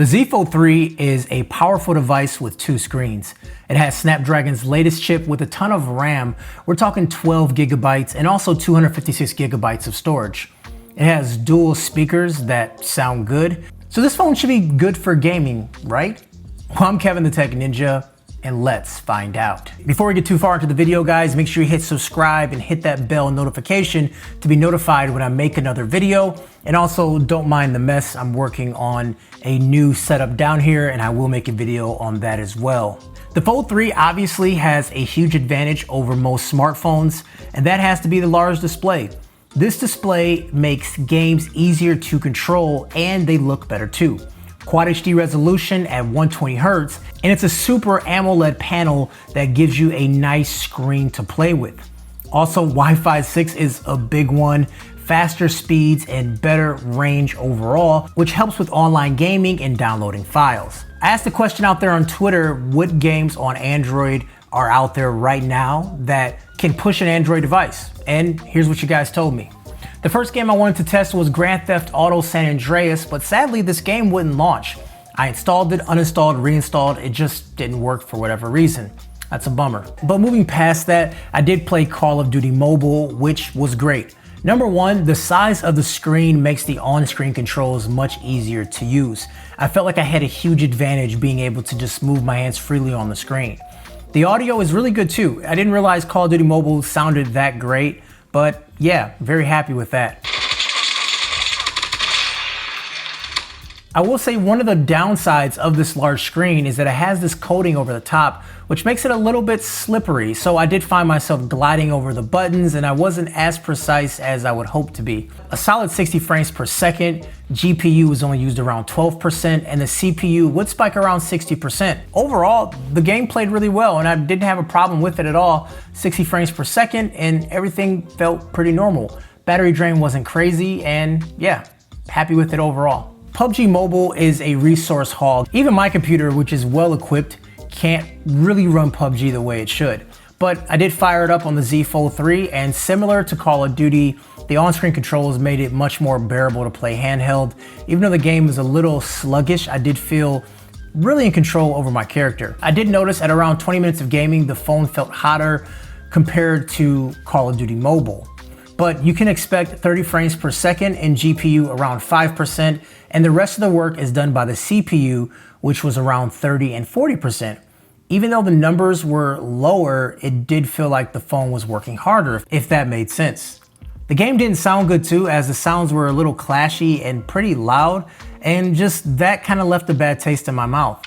The Z Fold 3 is a powerful device with two screens. It has Snapdragon's latest chip with a ton of RAM. We're talking 12 gigabytes and also 256 gigabytes of storage. It has dual speakers that sound good. So this phone should be good for gaming, right? Well, I'm Kevin the Tech Ninja, and let's find out. Before we get too far into the video, guys, make sure you hit subscribe and hit that bell notification to be notified when I make another video. And also, don't mind the mess. I'm working on a new setup down here, and I will make a video on that as well. The Fold 3 obviously has a huge advantage over most smartphones, and that has to be the large display. This display makes games easier to control, and they look better too. Quad HD resolution at 120 Hz, and it's a Super AMOLED panel that gives you a nice screen to play with. Also, Wi-Fi 6 is a big one, faster speeds and better range overall, which helps with online gaming and downloading files. I asked the question out there on Twitter, what games on Android are out there right now that can push an Android device? And here's what you guys told me. The first game I wanted to test was Grand Theft Auto San Andreas, but sadly this game wouldn't launch. I installed it, uninstalled, reinstalled, it just didn't work for whatever reason. That's a bummer. But moving past that, I did play Call of Duty Mobile, which was great. Number one, the size of the screen makes the on-screen controls much easier to use. I felt like I had a huge advantage being able to just move my hands freely on the screen. The audio is really good too. I didn't realize Call of Duty Mobile sounded that great, but yeah, very happy with that. I will say one of the downsides of this large screen is that it has this coating over the top, which makes it a little bit slippery. So I did find myself gliding over the buttons and I wasn't as precise as I would hope to be. A solid 60 frames per second, GPU was only used around 12%, and the CPU would spike around 60%. Overall, the game played really well and I didn't have a problem with it at all. 60 frames per second and everything felt pretty normal. Battery drain wasn't crazy, and yeah, happy with it overall. PUBG Mobile is a resource hog. Even my computer, which is well equipped, can't really run PUBG the way it should. But I did fire it up on the Z Fold 3, and similar to Call of Duty, the on-screen controls made it much more bearable to play handheld. Even though the game is a little sluggish, I did feel really in control over my character. I did notice at around 20 minutes of gaming, the phone felt hotter compared to Call of Duty Mobile. But you can expect 30 frames per second and GPU around 5%, and the rest of the work is done by the CPU, which was around 30 and 40%. Even though the numbers were lower, it did feel like the phone was working harder, if that made sense. The game didn't sound good too, as the sounds were a little clashy and pretty loud, and just that kind of left a bad taste in my mouth.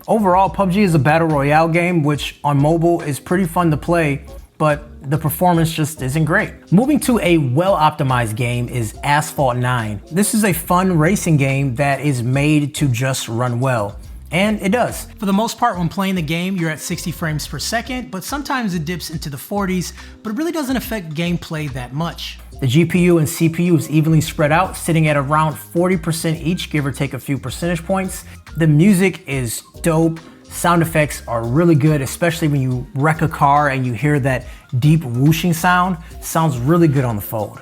Overall, PUBG is a battle royale game, which on mobile is pretty fun to play, but the performance just isn't great. Moving to a well-optimized game is Asphalt 9. This is a fun racing game that is made to just run well. And it does. For the most part, when playing the game, you're at 60 frames per second, but sometimes it dips into the 40s, but it really doesn't affect gameplay that much. The GPU and CPU is evenly spread out, sitting at around 40% each, give or take a few percentage points. The music is dope. Sound effects are really good, especially when you wreck a car and you hear that deep whooshing sound. Sounds really good on the Fold.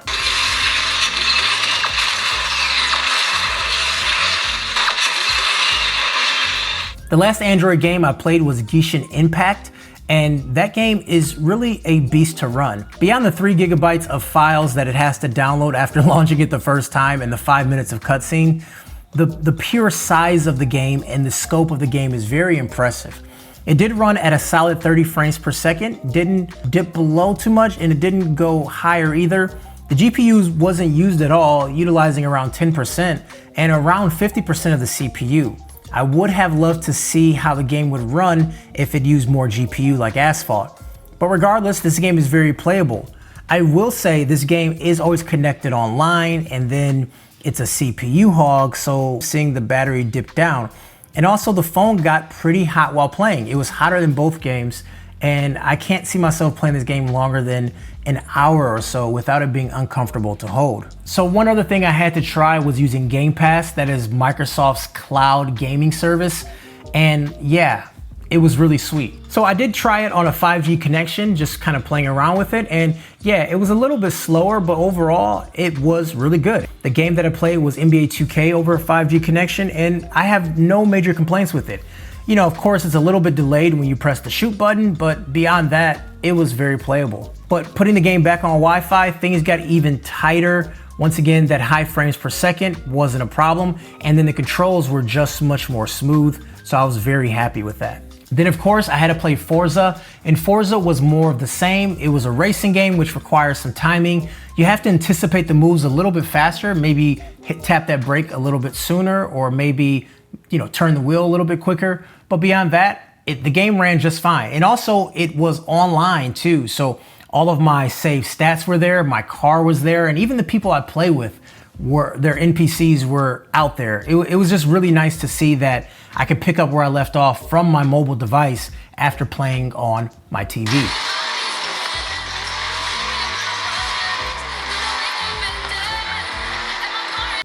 The last Android game I played was Genshin Impact, and that game is really a beast to run. Beyond the 3 gigabytes of files that it has to download after launching it the first time and the 5 minutes of cutscene, the pure size of the game and the scope of the game is very impressive. It did run at a solid 30 frames per second, didn't dip below too much, and it didn't go higher either. The GPU wasn't used at all, utilizing around 10% and around 50% of the CPU. I would have loved to see how the game would run if it used more GPU like Asphalt. But regardless, this game is very playable. I will say this game is always connected online, and then it's a CPU hog, so seeing the battery dip down. And also the phone got pretty hot while playing. It was hotter than both games, and I can't see myself playing this game longer than an hour or so without it being uncomfortable to hold. So one other thing I had to try was using Game Pass, that is Microsoft's cloud gaming service. And yeah, it was really sweet. So I did try it on a 5G connection, just kind of playing around with it. And yeah, it was a little bit slower, but overall it was really good. The game that I played was NBA 2K over a 5G connection, and I have no major complaints with it. You know, of course, it's a little bit delayed when you press the shoot button, but beyond that, it was very playable. But putting the game back on Wi-Fi, things got even tighter. Once again, that high frames per second wasn't a problem, and then the controls were just much more smooth, so I was very happy with that. Then of course I had to play Forza, and Forza was more of the same. It was a racing game which requires some timing. You have to anticipate the moves a little bit faster, maybe tap that brake a little bit sooner, or maybe, you know, turn the wheel a little bit quicker. But beyond that, the game ran just fine. And also it was online too, so all of my saved stats were there, my car was there, and even the people I play with, their NPCs were out there. It was just really nice to see that I could pick up where I left off from my mobile device after playing on my TV.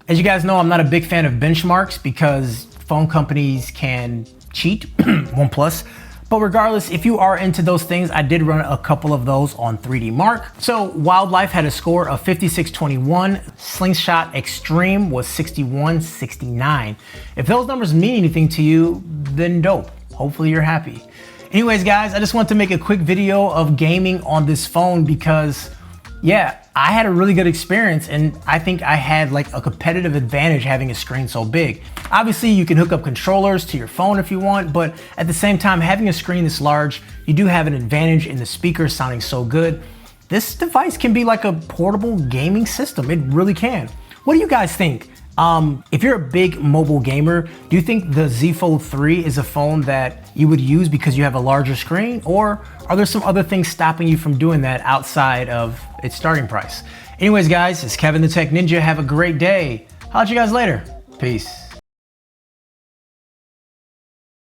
As you guys know, I'm not a big fan of benchmarks because phone companies can cheat, OnePlus. But regardless, if you are into those things, I did run a couple of those on 3D Mark. So Wildlife had a score of 5621, Slingshot Extreme was 6169. If those numbers mean anything to you, then dope. Hopefully you're happy. Anyways, guys, I just want to make a quick video of gaming on this phone because, yeah, I had a really good experience, and I think I had like a competitive advantage having a screen so big. Obviously, you can hook up controllers to your phone if you want, but at the same time, having a screen this large, you do have an advantage in the speakers sounding so good. This device can be like a portable gaming system. It really can. What do you guys think? If you're a big mobile gamer, do you think the Z Fold 3 is a phone that you would use because you have a larger screen? Or are there some other things stopping you from doing that outside of its starting price? Anyways, guys, it's Kevin the Tech Ninja. Have a great day. I'll see you guys later. Peace.